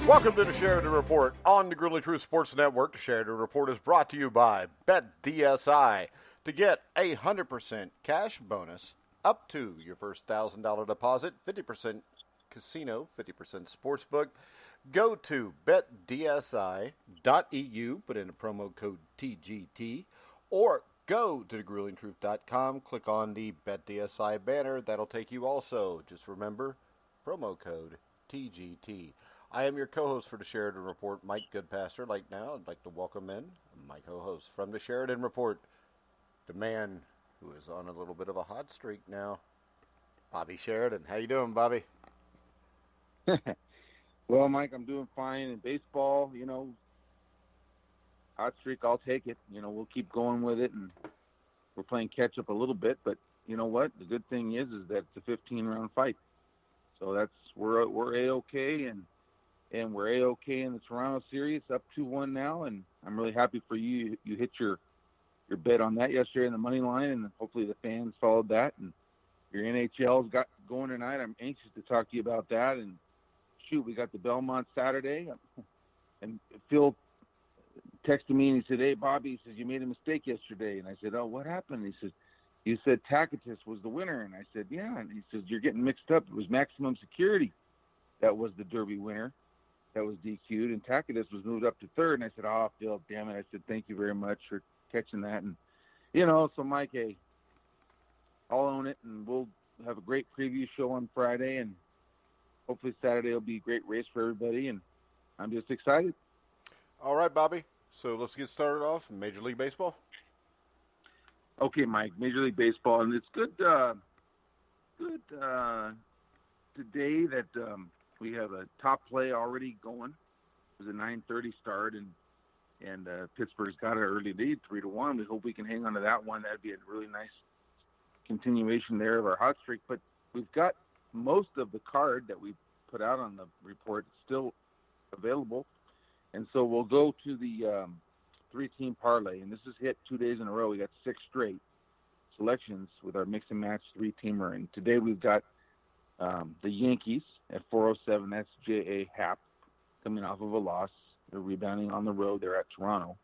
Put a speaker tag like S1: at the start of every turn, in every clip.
S1: Welcome to the Sheridan Report on the Grueling Truth Sports Network. The Sheridan Report is brought to you by BetDSI. To get a 100% cash bonus up to your first $1,000 deposit, 50% casino, 50% sportsbook, go to betdsi.eu, put in a promo code TGT, or go to thegruelingtruth.com, click on the BetDSI banner. That'll take you also. Just remember, promo code TGT. I am your co-host for the Sheridan Report, Mike Goodpaster. Like now, I'd like to welcome in my co-host from the Sheridan Report, the man who is on a little bit of a hot streak now, Bobby Sheridan. How you doing, Bobby?
S2: Well, Mike, I'm doing fine in baseball. Hot streak, I'll take it. We'll keep going with it, and we're playing catch up a little bit. But you know what? The good thing is that it's a 15-round fight, so we're A-okay, and we're A-okay in the Toronto series, up 2-1 now, and I'm really happy for you. You hit your bet on that yesterday in the money line, and hopefully the fans followed that. And your NHL's got going tonight. I'm anxious to talk to you about that. And shoot, we got the Belmont Saturday, and Phil texted me and he said, "Hey, Bobby," he says, "you made a mistake yesterday." And I said, "Oh, what happened?" He says, "You said Tacitus was the winner." And I said, "Yeah." And he says, "You're getting mixed up. It was Maximum Security that was the Derby winner. That was DQ'd, and Tacitus was moved up to third." And I said, "Oh, Phil, damn it." I said, "Thank you very much for catching that." And, so Mike, hey, I'll own it, and we'll have a great preview show on Friday, and hopefully Saturday will be a great race for everybody, and I'm just excited.
S1: All right, Bobby. So let's get started off in Major League Baseball.
S2: Okay, Mike, Major League Baseball, and it's good today that we have a top play already going. It was a 9:30 start, and Pittsburgh's got an early lead, 3-1. We hope we can hang on to that one. That'd be a really nice continuation there of our hot streak. But we've got most of the card that we put out on the report still available, and so we'll go to the three-team parlay. And this is hit 2 days in a row. We got 6 straight selections with our mix and match three-teamer, and today we've got the Yankees at 407. That's J.A. Happ coming off of a loss. They're rebounding on the road. They're at Toronto.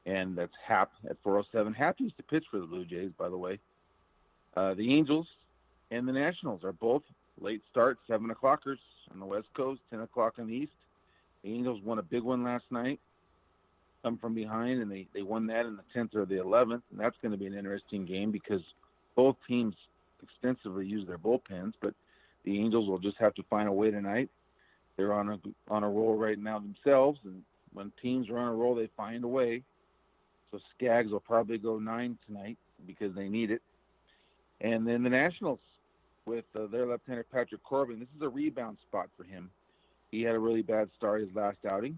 S2: And that's Happ at 407. Happ used to pitch for the Blue Jays, by the way. The Angels and the Nationals are both late start, 7 o'clockers on the West Coast, 10 o'clock on the East. The Angels won a big one last night, come from behind, and they won that in the 10th or the 11th. And that's going to be an interesting game because both teams extensively use their bullpens, but the Angels will just have to find a way tonight. They're on a roll right now themselves, and when teams are on a roll, they find a way. So Skaggs will probably go 9 tonight because they need it. And then the Nationals with their left-hander Patrick Corbin. This is a rebound spot for him. He had a really bad start his last outing,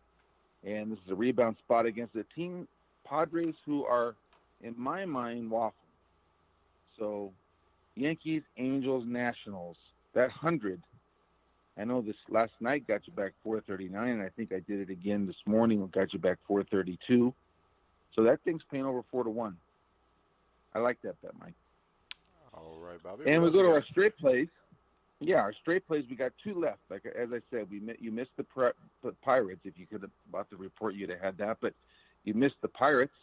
S2: and this is a rebound spot against the team Padres, who are, in my mind, waffling. So Yankees, Angels, Nationals. That 100, I know this last night got you back 439, and I think I did it again this morning and got you back 432. So that thing's paying over 4-1. I like that bet, Mike.
S1: All right, Bobby.
S2: And we go to our straight plays. Yeah, our straight plays, we got 2 left. Like as I said, you missed the Pirates. If you could have bought the report, you'd have had that. But you missed the Pirates.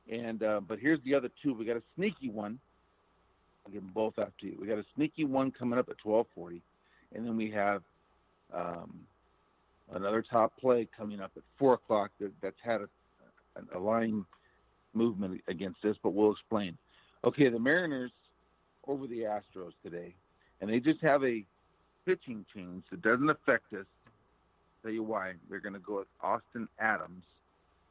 S2: And but here's the other 2. We got a sneaky one. I'll give them both out to you. We got a sneaky one coming up at 12:40, and then we have another top play coming up at 4 o'clock that's had a line movement against this, but we'll explain. Okay, the Mariners over the Astros today, and they just have a pitching change that doesn't affect us. I'll tell you why. They're going to go with Alvan Adams,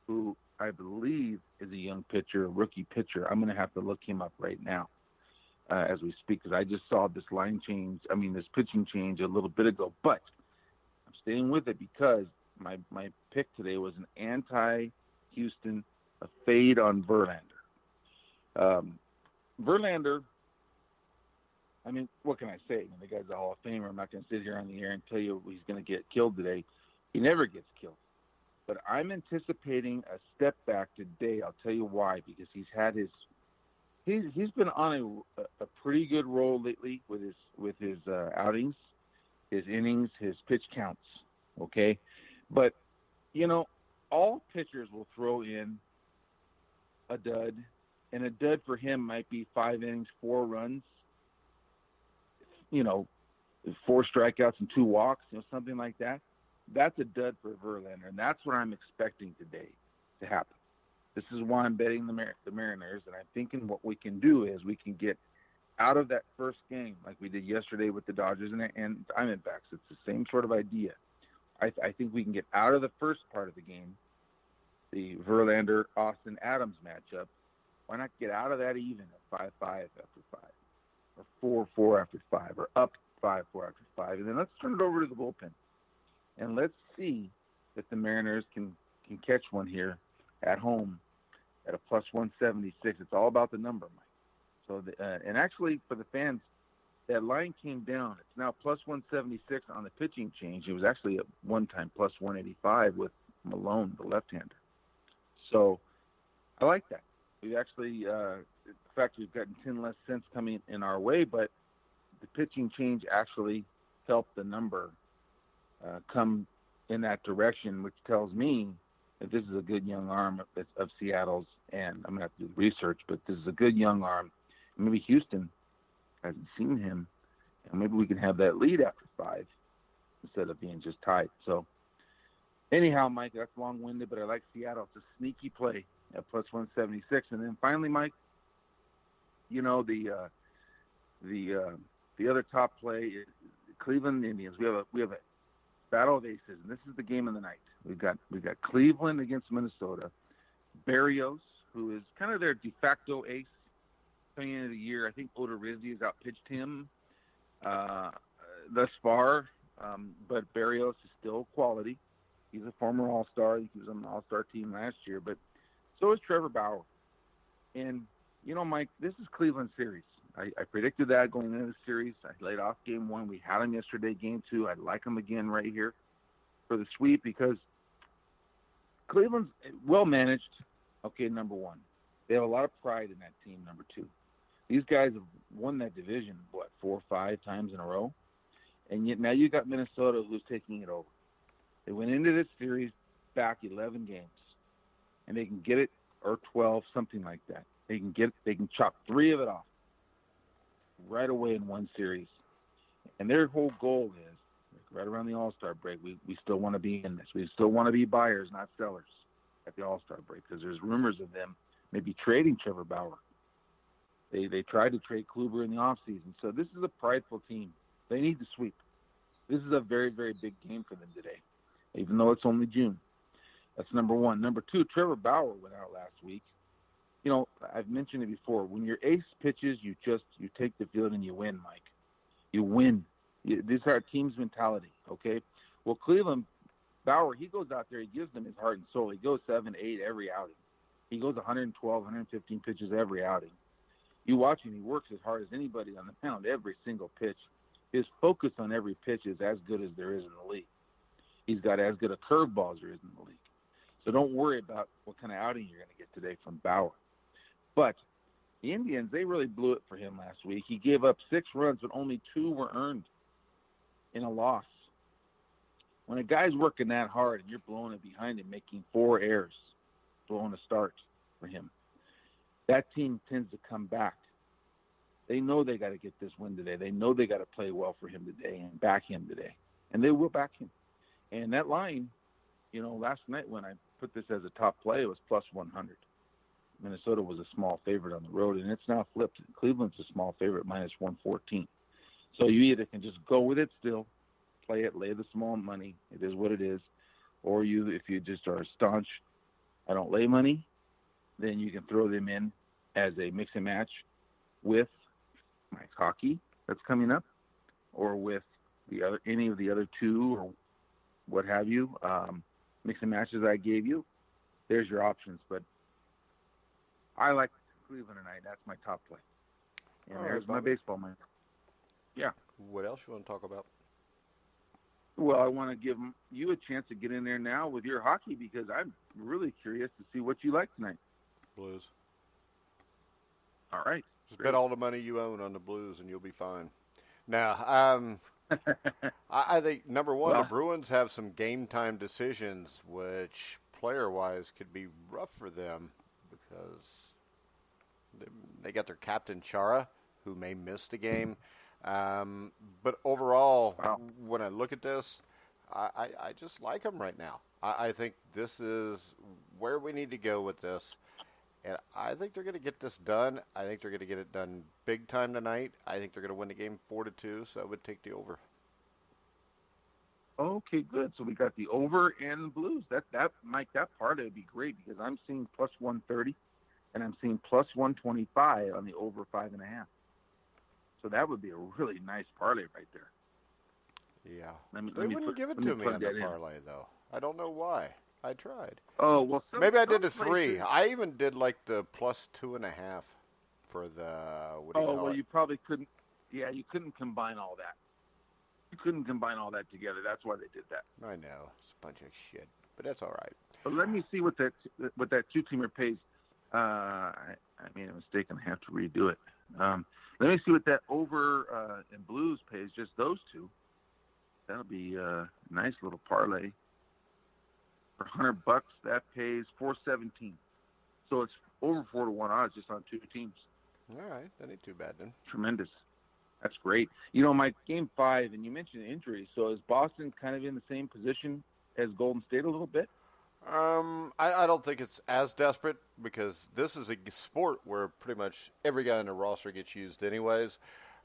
S2: who I believe is a young pitcher, a rookie pitcher. I'm going to have to look him up right now. As we speak, because I just saw this this pitching change a little bit ago, but I'm staying with it because my pick today was an anti-Houston, a fade on Verlander. Verlander, what can I say? The guy's a Hall of Famer. I'm not going to sit here on the air and tell you he's going to get killed today. He never gets killed. But I'm anticipating a step back today. I'll tell you why, because he's had He's been on a pretty good roll lately with his outings, his innings, his pitch counts. okay? But, all pitchers will throw in a dud, and a dud for him might be 5 innings, 4 runs, 4 strikeouts and 2 walks, something like that. That's a dud for Verlander, and that's what I'm expecting today to happen. This is why I'm betting the Mariners, and I'm thinking what we can do is we can get out of that first game like we did yesterday with the Dodgers and Diamondbacks. It's the same sort of idea. I think we can get out of the first part of the game, the Verlander-Austin Adams matchup. Why not get out of that even at 5-5 after 5, or 4-4 after 5, or up 5-4 after 5, and then let's turn it over to the bullpen, and let's see if the Mariners can catch one here at home at a plus 176. It's all about the number, Mike. So, and actually for the fans, that line came down. It's now plus 176 on the pitching change. It was actually at one time plus 185 with Malone, the left-hander. So I like that. We've actually, in fact, we've gotten 10 less cents coming in our way, but the pitching change actually helped the number come in that direction, which tells me that this is a good young arm of Seattle's, and I'm going to have to do the research, but this is a good young arm. Maybe Houston hasn't seen him, and maybe we can have that lead after 5 instead of being just tied. So anyhow, Mike, that's long-winded, but I like Seattle. It's a sneaky play at plus 176. And then finally, Mike, the other top play is Cleveland Indians. We have a battle of aces, and this is the game of the night. We've got Cleveland against Minnesota. Berrios, who is kind of their de facto ace coming into the year. I think Odorizzi has outpitched him thus far, but Berrios is still quality. He's a former All-Star. He was on the All-Star team last year, but so is Trevor Bauer. And, Mike, this is Cleveland's series. I predicted that going into the series. I laid off game 1. We had him yesterday, game 2. I'd like him again right here for the sweep because Cleveland's well-managed, okay, number 1. They have a lot of pride in that team, number 2. These guys have won that division, 4 or 5 times in a row? And yet now you got Minnesota who's taking it over. They went into this series back 11 games, and they can get it, or 12, something like that. They can chop 3 of it off right away in one series. And their whole goal is, right around the All-Star break, we still want to be in this. We still want to be buyers, not sellers at the All-Star break, because there's rumors of them maybe trading Trevor Bauer. They tried to trade Kluber in the offseason. So this is a prideful team. They need to sweep. This is a very, very big game for them today, even though it's only June. That's number 1. Number 2, Trevor Bauer went out last week. I've mentioned it before. When your ace pitches, you take the field and you win, Mike. You win. This is our team's mentality, okay? Well, Cleveland, Bauer, he goes out there. He gives them his heart and soul. He goes 7, 8 every outing. He goes 112, 115 pitches every outing. You watch him. He works as hard as anybody on the mound every single pitch. His focus on every pitch is as good as there is in the league. He's got as good a curveball as there is in the league. So don't worry about what kind of outing you're going to get today from Bauer. But the Indians, they really blew it for him last week. He gave up 6 runs, but only 2 were earned in a loss. When a guy's working that hard and you're blowing it behind him, making 4 errors, blowing a start for him, that team tends to come back. They know they got to get this win today. They know they got to play well for him today and back him today. And they will back him. And that line, last night when I put this as a top play, it was plus 100. Minnesota was a small favorite on the road, and it's now flipped. Cleveland's a small favorite, minus 114. So you either can just go with it still, play it, lay the small money. It is what it is. Or if you just are staunch, I don't lay money, then you can throw them in as a mix and match with my hockey that's coming up, or with any of the other 2 or what have you, mix and matches I gave you. There's your options. But I like Cleveland tonight. That's my top play. And there's my baseball man. Yeah.
S1: What else you want to talk about?
S2: Well, I want to give you a chance to get in there now with your hockey because I'm really curious to see what you like tonight.
S1: Blues.
S2: All right.
S1: Just bet all the money you own on the Blues and you'll be fine. Now, I think, number one, the Bruins have some game-time decisions, which player-wise could be rough for them because they got their captain, Chara, who may miss the game. But overall, when I look at this, I just like them right now. I think this is where we need to go with this. And I think they're going to get this done. I think they're going to get it done big time tonight. I think they're going to win the game 4-2, so I would take the over.
S2: Okay, good. So we got the over and the Blues. That Mike, that part would be great because I'm seeing plus 130 and I'm seeing plus 125 on the over 5.5. So that would be a really nice parlay right there.
S1: Yeah. They wouldn't give it to me on the parlay, though. I don't know why. I tried.
S2: Oh, well.
S1: Maybe I did the 3. I even did like the plus 2.5 for the, what do you call it?
S2: You probably couldn't. Yeah, you couldn't combine all that. You couldn't combine all that together. That's why they did that.
S1: I know. It's a bunch of shit. But that's all right.
S2: But let me see what that two-teamer pays. I made a mistake and I have to redo it. Let me see what that over and Blues pays, just those two. That'll be a nice little parlay. For $100, that pays $4.17. So it's over 4-1 odds just on two teams.
S1: All right, that ain't too bad then.
S2: Tremendous. That's great. You know, Mike, Game 5, and you mentioned injuries. So is Boston kind of in the same position as Golden State a little bit?
S1: I don't think it's as desperate because this is a sport where pretty much every guy on the roster gets used anyways.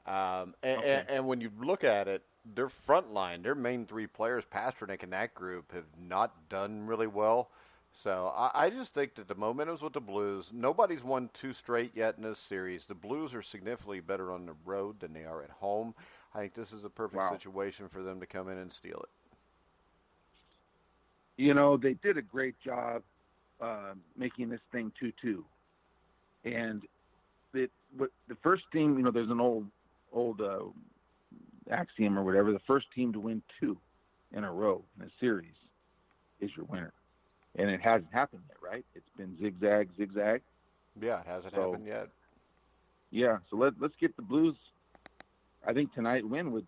S1: And when you look at it, their front line, their main 3 players, Pasternak and that group, have not done really well. So I just think that the momentum's with the Blues. Nobody's won 2 straight yet in this series. The Blues are significantly better on the road than they are at home. I think this is a perfect situation for them to come in and steal it.
S2: You know, they did a great job making this thing 2-2. And the first team, you know, there's an old axiom or whatever, the first team to win 2 in a row in a series is your winner. And it hasn't happened yet, right? It's been zigzag.
S1: Yeah, it hasn't happened yet.
S2: Yeah, so let's get the Blues. I think tonight win would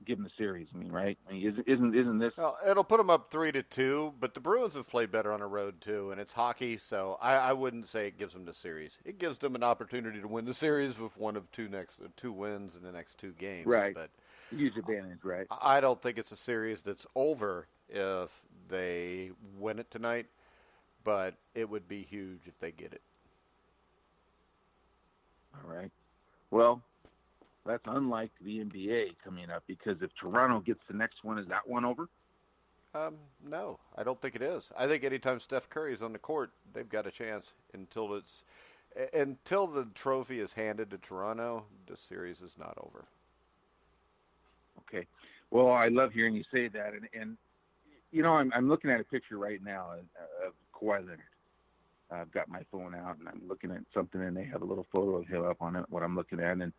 S2: give them the series. I mean, right? I mean, isn't this?
S1: Well, it'll put them up 3-2, but the Bruins have played better on the road too, and it's hockey, so I wouldn't say it gives them the series. It gives them an opportunity to win the series with one of 2 wins in the next 2 games.
S2: Right.
S1: But
S2: huge advantage, right?
S1: I don't think it's a series that's over if they win it tonight, but it would be huge if they get it.
S2: All right. Well, that's unlike the NBA coming up because if Toronto gets the next one, is that one over?
S1: No, I don't think it is. I think anytime Steph Curry's on the court, they've got a chance until the trophy is handed to Toronto. The series is not over.
S2: Okay. Well, I love hearing you say that, and you know, I'm looking at a picture right now of Kawhi Leonard. I've got my phone out and I'm looking at something, and they have a little photo of him up on it. What I'm looking at, and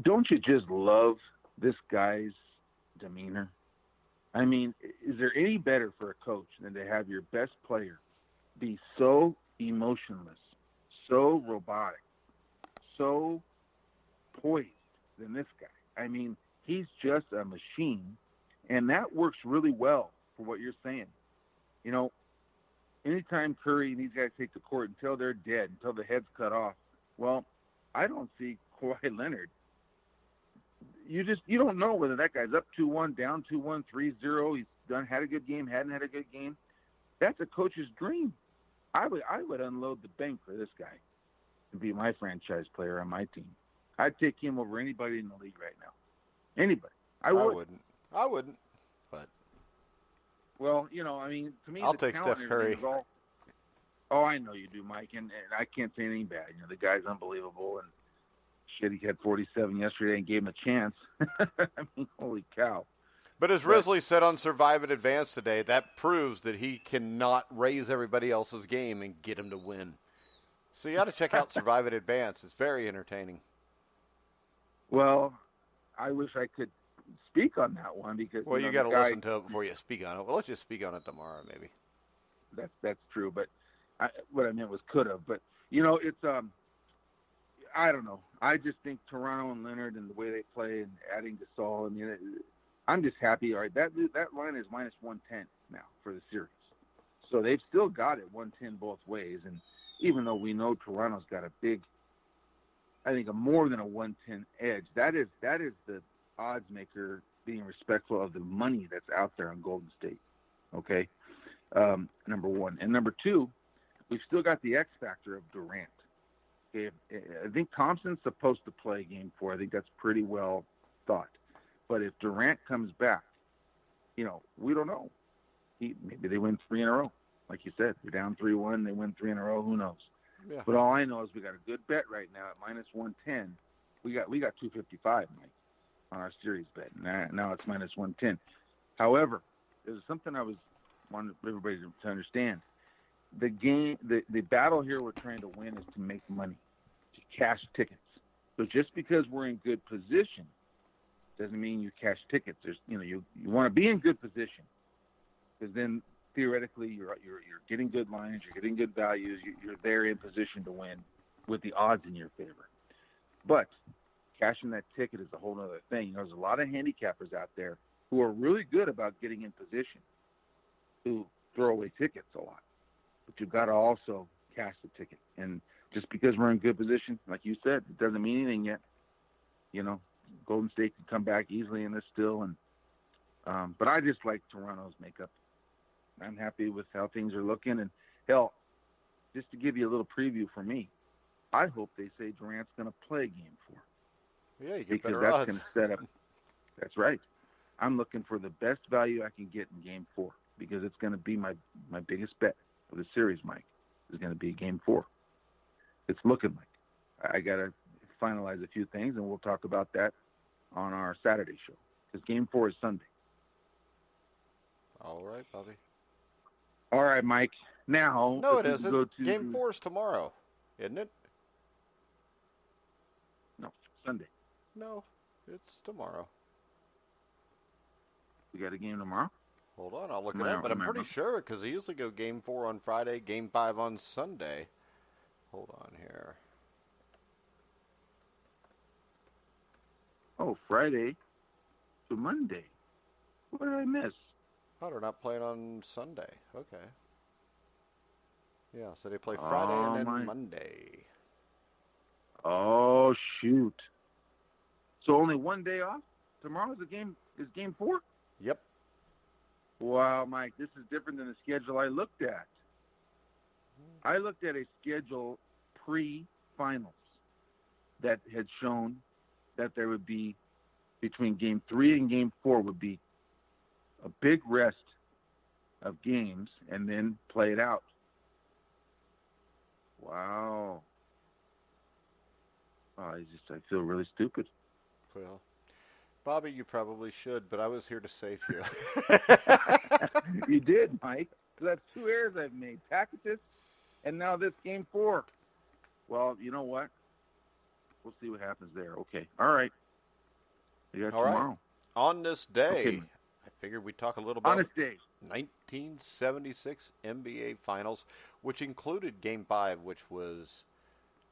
S2: don't you just love this guy's demeanor? I mean, is there any better for a coach than to have your best player be so emotionless, so robotic, so poised than this guy? I mean, he's just a machine, and that works really well for what you're saying. You know, anytime Curry and these guys take the court until they're dead, until the head's cut off, well, I don't see Kawhi Leonard. You don't know whether that guy's up 2-1, down 2-1, 3-0. He's had a good game, hadn't had a good game. That's a coach's dream. I would unload the bank for this guy to be my franchise player on my team. I'd take him over anybody in the league right now. Anybody. I wouldn't. But well, you know, I mean, to me,
S1: I'll take Steph Curry.
S2: I know you do, Mike, and I can't say anything bad. You know, the guy's unbelievable, and shit, he had 47 yesterday and gave him a chance. I mean, holy cow.
S1: But as Risley said on Survive in Advance today, that proves that he cannot raise everybody else's game and get him to win. So you got to check out Survive in Advance. It's very entertaining.
S2: Well, I wish I could speak on that one because
S1: you got to listen to it before you speak on it. Well, let's just speak on it tomorrow, maybe.
S2: That's true, but what I meant was could have. But you know, it's I don't know. I just think Toronto and Leonard and the way they play and adding Gasol, I mean, I'm just happy. All right, that line is minus 110 now for the series. So they've still got it 110 both ways. And even though we know Toronto's got a big, I think a more than a 110 edge, that is the odds maker being respectful of the money that's out there on Golden State. Okay, number one. And number two, we've still got the X factor of Durant. Okay, I think Thompson's supposed to play Game 4. I think that's pretty well thought. But if Durant comes back, you know, we don't know. Maybe they win 3 in a row. Like you said, they're down 3-1, they win 3 in a row. Who knows? Yeah. But all I know is we got a good bet right now at minus 110. We got 255, Mike, on our series bet. Now it's minus 110. However, there's something I wanted everybody to understand. The battle here we're trying to win is to make money, to cash tickets. So just because we're in good position doesn't mean you cash tickets. You want to be in good position, because then theoretically you're getting good lines, you're getting good values, you're there in position to win with the odds in your favor. But cashing that ticket is a whole other thing. You know, there's a lot of handicappers out there who are really good about getting in position, who throw away tickets a lot. But you've got to also cash the ticket. And just because we're in good position, like you said, it doesn't mean anything yet. You know, Golden State can come back easily in this still. And but I just like Toronto's makeup. I'm happy with how things are looking. And, hell, just to give you a little preview for me, I hope they say Durant's going to play Game 4.
S1: Yeah, you get
S2: because
S1: better
S2: that's
S1: odds.
S2: Going to set up. That's right. I'm looking for the best value I can get in Game 4, because it's going to be my biggest bet of the series, Mike, is going to be Game 4. It's looking like. I got to finalize a few things, and we'll talk about that on our Saturday show, because Game 4 is Sunday.
S1: All right, Bobby.
S2: All right, Mike. Now,
S1: no, it isn't. Game 4 is tomorrow, isn't it?
S2: No, Sunday.
S1: No, it's tomorrow.
S2: We got a game tomorrow?
S1: Hold on, I'll look it up, but I'm pretty sure, because they usually go Game 4 on Friday, Game 5 on Sunday. Hold on here.
S2: Oh, Friday to Monday. What did I miss?
S1: Oh, they're not playing on Sunday. Okay. Yeah, so they play Friday and then Monday.
S2: Oh, shoot. So only one day off? Tomorrow's Game 4?
S1: Yep.
S2: Wow, Mike, this is different than the schedule I looked at. I looked at a schedule pre-finals that had shown that there would be, between Game 3 and Game 4, would be a big rest of games and then play it out. Wow. I feel really stupid.
S1: Well, Bobby, you probably should, but I was here to save you.
S2: You did, Mike. So that's 2 errors I've made. Tacitus, and now this Game 4. Well, you know what? We'll see what happens there. Okay. All right. You got tomorrow.
S1: Right. On this day,
S2: okay.
S1: I figured we'd talk a little about
S2: on this day.
S1: 1976 NBA Finals, which included Game 5, which was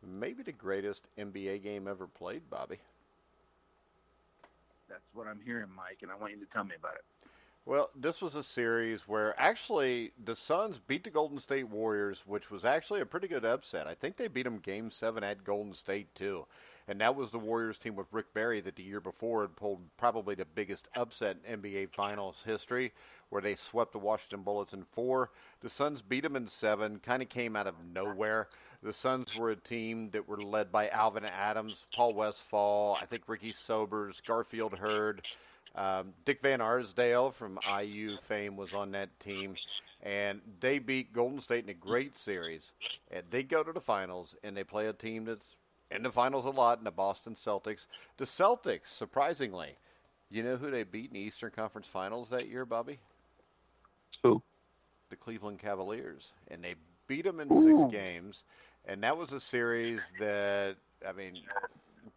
S1: maybe the greatest NBA game ever played, Bobby.
S2: That's what I'm hearing, Mike, and I want you to tell me about it.
S1: Well, this was a series where actually the Suns beat the Golden State Warriors, which was actually a pretty good upset. I think they beat them Game 7 at Golden State, too. And that was the Warriors team with Rick Barry that the year before had pulled probably the biggest upset in NBA Finals history, where they swept the Washington Bullets in 4. The Suns beat them in 7, kind of came out of nowhere. The Suns were a team that were led by Alvan Adams, Paul Westphal, I think Ricky Sobers, Garfield Hurd. Dick Van Arsdale from IU fame was on that team, and they beat Golden State in a great series. And they go to the finals, and they play a team that's in the finals a lot, in the Boston Celtics. The Celtics, surprisingly, you know who they beat in the Eastern Conference Finals that year, Bobby?
S2: Who?
S1: The Cleveland Cavaliers, and they beat them in 6 games. And that was a series that, I mean,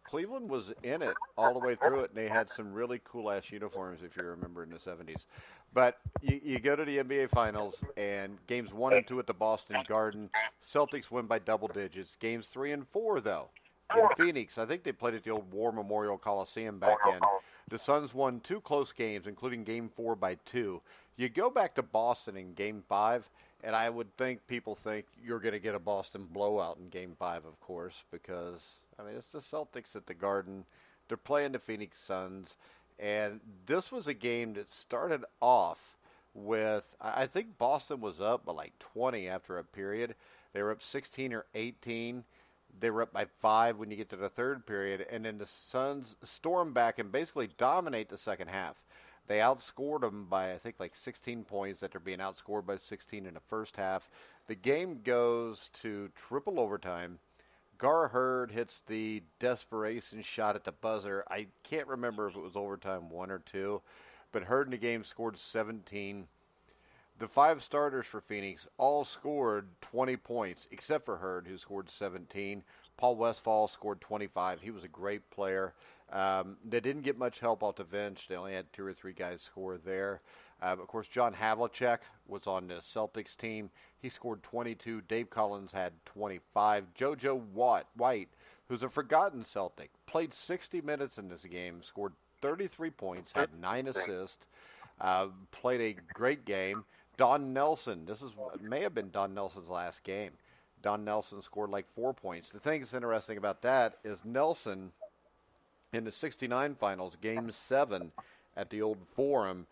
S1: Cleveland was in it all the way through it, and they had some really cool-ass uniforms, if you remember, in the 70s. But you go to the NBA Finals, and games 1 and 2 at the Boston Garden, Celtics win by double digits. Games 3 and 4, though, in Phoenix. I think they played at the old War Memorial Coliseum back then. The Suns won 2 close games, including Game 4 by 2. You go back to Boston in Game 5, and I would think people think you're going to get a Boston blowout in Game 5, of course, because, I mean, it's the Celtics at the Garden. They're playing the Phoenix Suns, and this was a game that started off with, I think Boston was up by like 20 after a period. They were up 16 or 18. They were up by 5 when you get to the third period, and then the Suns storm back and basically dominate the second half. They outscored them by, I think, like 16 points after being outscored by 16 in the first half. The game goes to triple overtime. Gar Hurd hits the desperation shot at the buzzer. I can't remember if it was overtime 1 or 2, but Hurd in the game scored 17. The 5 starters for Phoenix all scored 20 points, except for Hurd, who scored 17. Paul Westphal scored 25. He was a great player. They didn't get much help off the bench. They only had 2 or 3 guys score there. Of course, John Havlicek was on the Celtics team. He scored 22. Dave Collins had 25. JoJo White, who's a forgotten Celtic, played 60 minutes in this game, scored 33 points, had 9 assists, played a great game. Don Nelson, may have been Don Nelson's last game. Don Nelson scored like 4 points. The thing that's interesting about that is Nelson, in the 69 finals, Game 7 at the old Forum,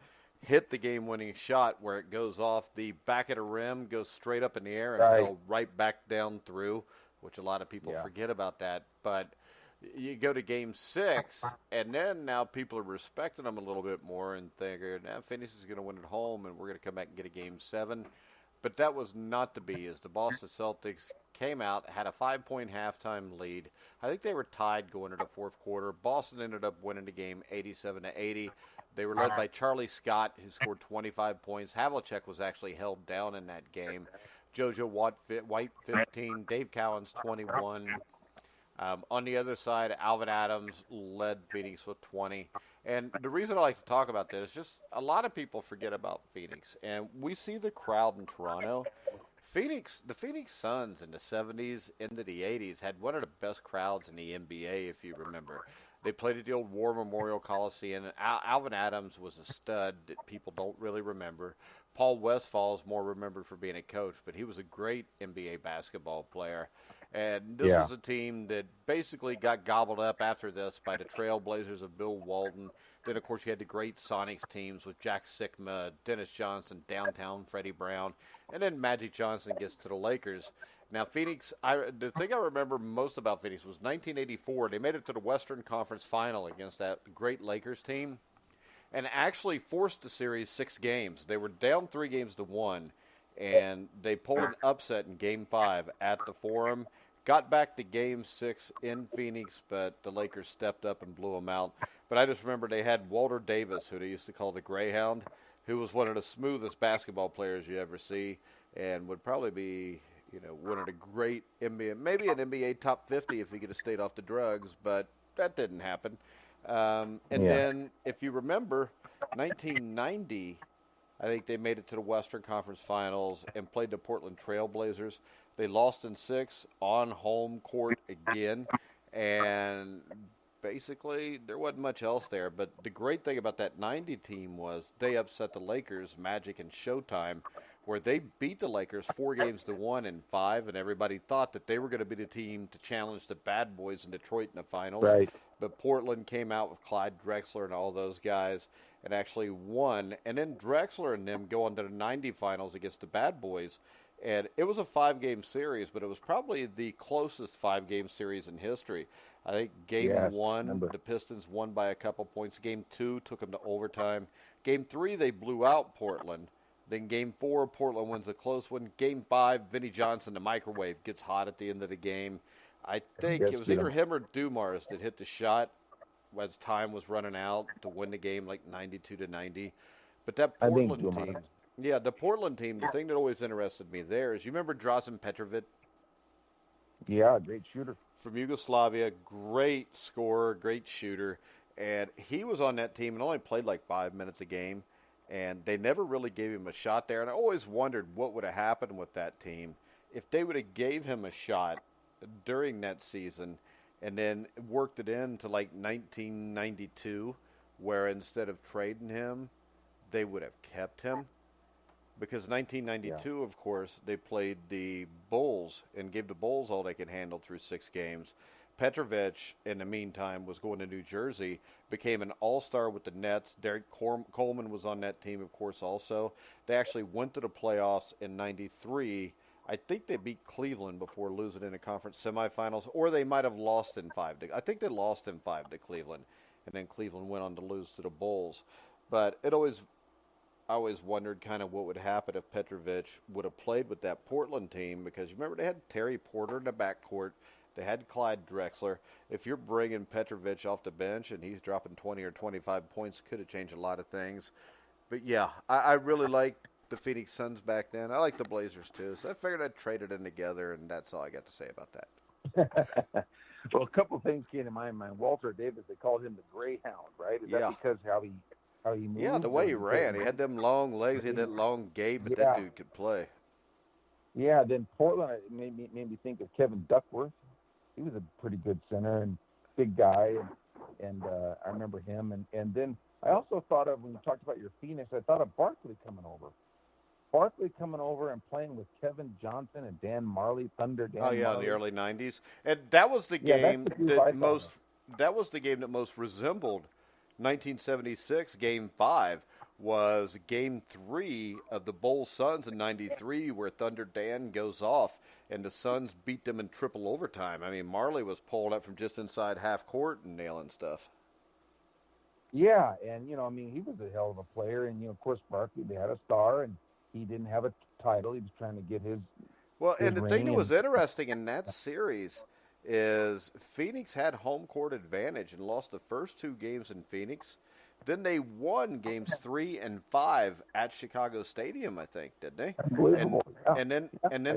S1: hit the game-winning shot where it goes off the back of the rim, goes straight up in the air, and fell right back down through, which a lot of people forget about that. But you go to Game 6, and then now people are respecting them a little bit more and thinking, now Phoenix is going to win at home, and we're going to come back and get a Game 7. But that was not to be, as the Boston Celtics came out, had a 5-point halftime lead. I think they were tied going into the fourth quarter. Boston ended up winning the game 87-80. They were led by Charlie Scott, who scored 25 points. Havlicek was actually held down in that game. JoJo White, 15. Dave Cowens, 21. On the other side, Alvan Adams led Phoenix with 20. And the reason I like to talk about this is just a lot of people forget about Phoenix. And we see the crowd in Toronto. The Phoenix Suns in the 70s into the 80s had one of the best crowds in the NBA, if you remember. They played at the old War Memorial Coliseum. Alvan Adams was a stud that people don't really remember. Paul Westphal is more remembered for being a coach, but he was a great NBA basketball player. And this was a team that basically got gobbled up after this by the Trailblazers of Bill Walton. Then, of course, you had the great Sonics teams with Jack Sikma, Dennis Johnson, Downtown Freddie Brown, and then Magic Johnson gets to the Lakers. Now, Phoenix, the thing I remember most about Phoenix was 1984. They made it to the Western Conference Final against that great Lakers team and actually forced the series 6 games. They were down 3-1, and they pulled an upset in Game 5 at the Forum. Got back to Game 6 in Phoenix, but the Lakers stepped up and blew them out. But I just remember they had Walter Davis, who they used to call the Greyhound, who was one of the smoothest basketball players you ever see and would probably be, one of the great NBA, maybe an NBA top 50 if he could have stayed off the drugs, but that didn't happen. Then, if you remember, 1990, I think they made it to the Western Conference Finals and played the Portland Trailblazers. They lost in 6 on home court again, and basically there wasn't much else there. But the great thing about that 90 team was they upset the Lakers, Magic, and Showtime, where they beat the Lakers 4-1 in 5, and everybody thought that they were going to be the team to challenge the bad boys in Detroit in the finals.
S3: Right.
S1: But Portland came out with Clyde Drexler and all those guys and actually won. And then Drexler and them go on to the 90 finals against the bad boys. And it was a 5-game series, but it was probably the closest 5-game series in history. I think Game 1, the Pistons won by a couple points. Game 2 took them to overtime. Game 3, they blew out Portland. Then Game 4, Portland wins a close one. Game 5, Vinnie Johnson, the microwave, gets hot at the end of the game. I think it was either him or Dumars that hit the shot as time was running out to win the game like 92-90. But that Portland team, the Portland team, the thing that always interested me there is, you remember Dražen Petrović?
S3: Yeah, great shooter.
S1: From Yugoslavia, great scorer, great shooter. And he was on that team and only played like 5 minutes a game. And they never really gave him a shot there. And I always wondered what would have happened with that team if they would have gave him a shot during that season and then worked it into like 1992, where instead of trading him, they would have kept him. Because 1992, of course, they played the Bulls and gave the Bulls all they could handle through 6 games. Petrović, in the meantime, was going to New Jersey, became an all-star with the Nets. Derek Coleman was on that team, of course, also. They actually went to the playoffs in 93. I think they beat Cleveland before losing in the conference semifinals, or they might have lost in 5. I think they lost in 5 to Cleveland, and then Cleveland went on to lose to the Bulls. But I always wondered kind of what would happen if Petrović would have played with that Portland team, because you remember they had Terry Porter in the backcourt. They had Clyde Drexler. If you're bringing Petrović off the bench and he's dropping 20 or 25 points, could have changed a lot of things. But, yeah, I really like the Phoenix Suns back then. I like the Blazers, too. So I figured I'd trade it in together, and that's all I got to say about that.
S3: Well, a couple of things came to my mind. Walter Davis, they called him the Greyhound, right? Is that because how he moved?
S1: Yeah, the way he ran. He had them long legs. He had that long gait, but that dude could play.
S3: Yeah, then Portland made me think of Kevin Duckworth. He was a pretty good center and big guy, and I remember him. And then I also thought of, when you talked about your Phoenix, I thought of Barkley coming over. Barkley coming over and playing with Kevin Johnson and Dan Marley, Thunder Dan Marley.
S1: In the early 90s. And that was the game that was the game that most resembled 1976 Game 5. Was Game 3 of the Bulls Suns in 93, where Thunder Dan goes off and the Suns beat them in triple overtime. I mean, Marley was pulling up from just inside half court and nailing stuff.
S3: Yeah, and, he was a hell of a player. And, of course, Barkley, they had a star, and he didn't have a title. He was trying to get his
S1: and the thing that was interesting in that series is Phoenix had home court advantage and lost the first 2 games in Phoenix. Then they won games 3 and 5 at Chicago Stadium, I think, didn't they? And then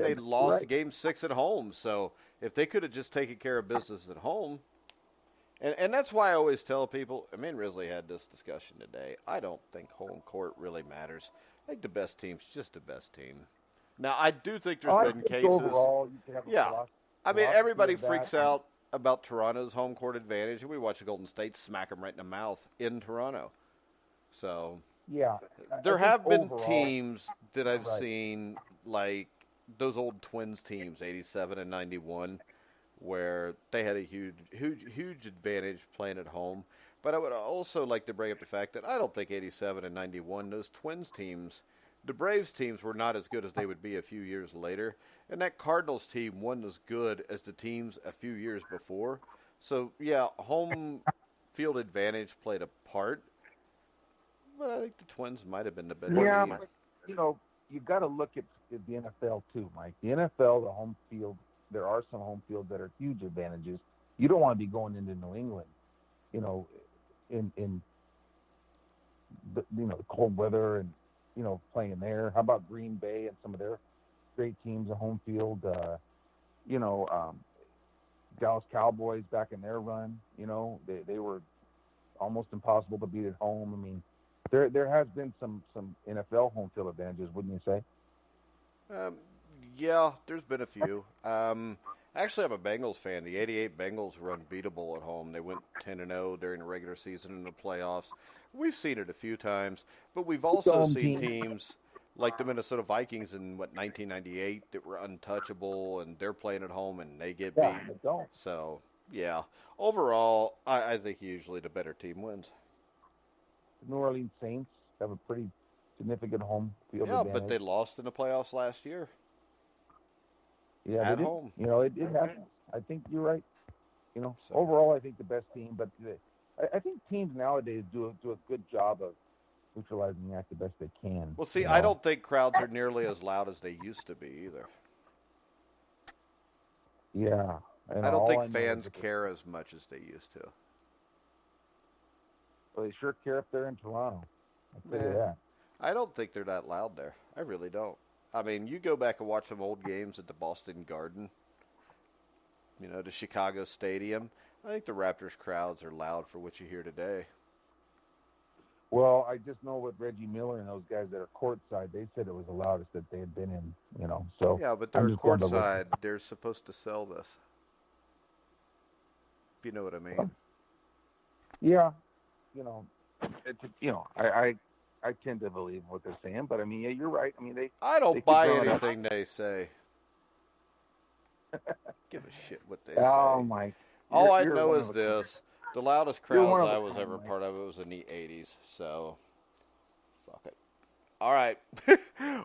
S1: they lost game 6 at home. So if they could have just taken care of business at home, and that's why I always tell people, I mean, Risley had this discussion today. I don't think home court really matters. I think the best team's just the best team. Now, I do think there's been cases.
S3: Overall, you can have
S1: I mean, everybody freaks out about Toronto's home court advantage, and we watch Golden State smack them right in the mouth in Toronto. So, there have been teams that I've seen, like those old Twins teams, 87 and 91, where they had a huge advantage playing at home. But I would also like to bring up the fact that I don't think 87 and 91, those Twins teams, the Braves teams were not as good as they would be a few years later. And that Cardinals team wasn't as good as the teams a few years before. So, home field advantage played a part. But I think the Twins might have been the better team.
S3: But, you've got to look at the NFL too, Mike. The NFL, the home field, there are some home fields that are huge advantages. You don't want to be going into New England, in the cold weather and, playing there. How about Green Bay and some of their great teams, a home field, Dallas Cowboys back in their run, they were almost impossible to beat at home. I mean, there has been some NFL home field advantages, wouldn't you say?
S1: There's been a few. Actually, I'm a Bengals fan. The 88 Bengals were unbeatable at home. They went 10-0 during the regular season and the playoffs. We've seen it a few times, but we've also seen teams like the Minnesota Vikings in, 1998 that were untouchable, and they're playing at home, and they get beat. So, overall, I think usually the better team wins.
S3: The New Orleans Saints have a pretty significant home field advantage.
S1: But they lost in the playoffs last year.
S3: Yeah,
S1: at home.
S3: It happens. I think you're right. Overall, I think the best team, but I think teams nowadays do a good job of neutralizing that the best they can.
S1: Well, see, I don't think crowds are nearly as loud as they used to be either.
S3: Yeah.
S1: I don't think fans care as much as they used to.
S3: Well, they sure care if they're in Toronto. I'll tell you that.
S1: I don't think they're that loud there. I really don't. I mean, you go back and watch some old games at the Boston Garden, the Chicago Stadium. I think the Raptors crowds are loud for what you hear today.
S3: Well, I just know with Reggie Miller and those guys that are courtside, they said it was the loudest that they had been in, so.
S1: Yeah, but they're courtside. They're supposed to sell this. you know what I mean.
S3: Yeah, I tend to believe what they're saying, but I mean, yeah, you're right. I mean,
S1: I don't buy anything they say. Give a shit what they say.
S3: Oh, Mike.
S1: All I know is this. The loudest crowds I was ever part of it was in the 80s, so fuck it. All right.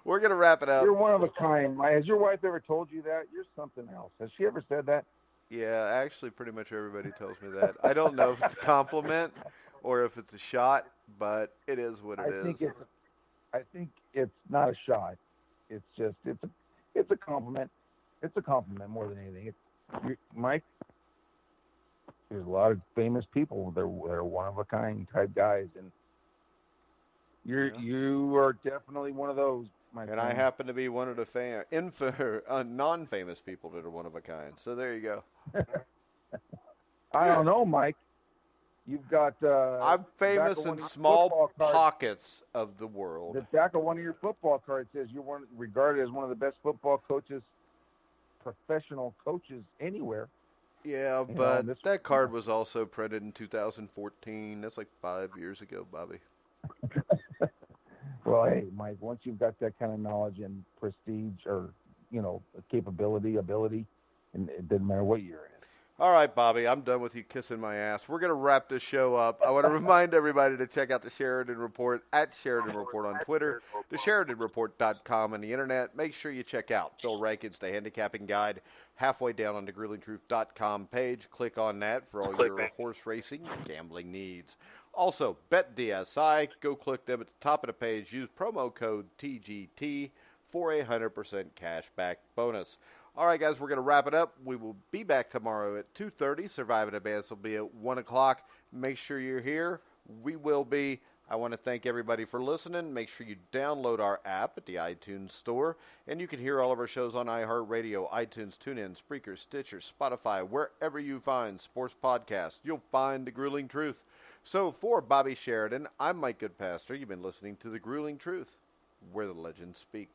S1: We're going to wrap it up.
S3: You're one of a kind. Has your wife ever told you that? You're something else. Has she ever said that?
S1: Yeah, actually pretty much everybody tells me that. I don't know if it's a compliment or if it's a shot, but it is what it is.
S3: I think it's not a shot. It's just it's a compliment. It's a compliment more than anything. Mike, there's a lot of famous people that are one of a kind type guys, and you are definitely one of those. My friend.
S1: I happen to be one of the non-famous people that are one of a kind. So there you go.
S3: I don't know, Mike. You've got.
S1: I'm famous in small pockets of the world.
S3: The back of one of your football cards says you're regarded as one of the best football coaches, professional coaches anywhere.
S1: Yeah, but that card was also printed in 2014. That's like 5 years ago, Bobby.
S3: Well, hey, Mike, once you've got that kind of knowledge and prestige or, capability, ability, and it doesn't matter what year it is.
S1: All right, Bobby, I'm done with you kissing my ass. We're going to wrap this show up. I want to remind everybody to check out the Sheridan Report at Sheridan Report on Twitter, the SheridanReport.com on the internet. Make sure you check out Phil Rankin's The Handicapping Guide halfway down on the GrillingTruth.com page. Click on that for all your horse racing gambling needs. Also, BetDSI, go click them at the top of the page. Use promo code TGT for a 100% cashback bonus. All right, guys, we're going to wrap it up. We will be back tomorrow at 2:30. Surviving Advance will be at 1 o'clock. Make sure you're here. We will be. I want to thank everybody for listening. Make sure you download our app at the iTunes Store. And you can hear all of our shows on iHeartRadio, iTunes, TuneIn, Spreaker, Stitcher, Spotify, wherever you find sports podcasts. You'll find The Grueling Truth. So for Bobby Sheridan, I'm Mike Goodpaster. You've been listening to The Grueling Truth, where the legends speak.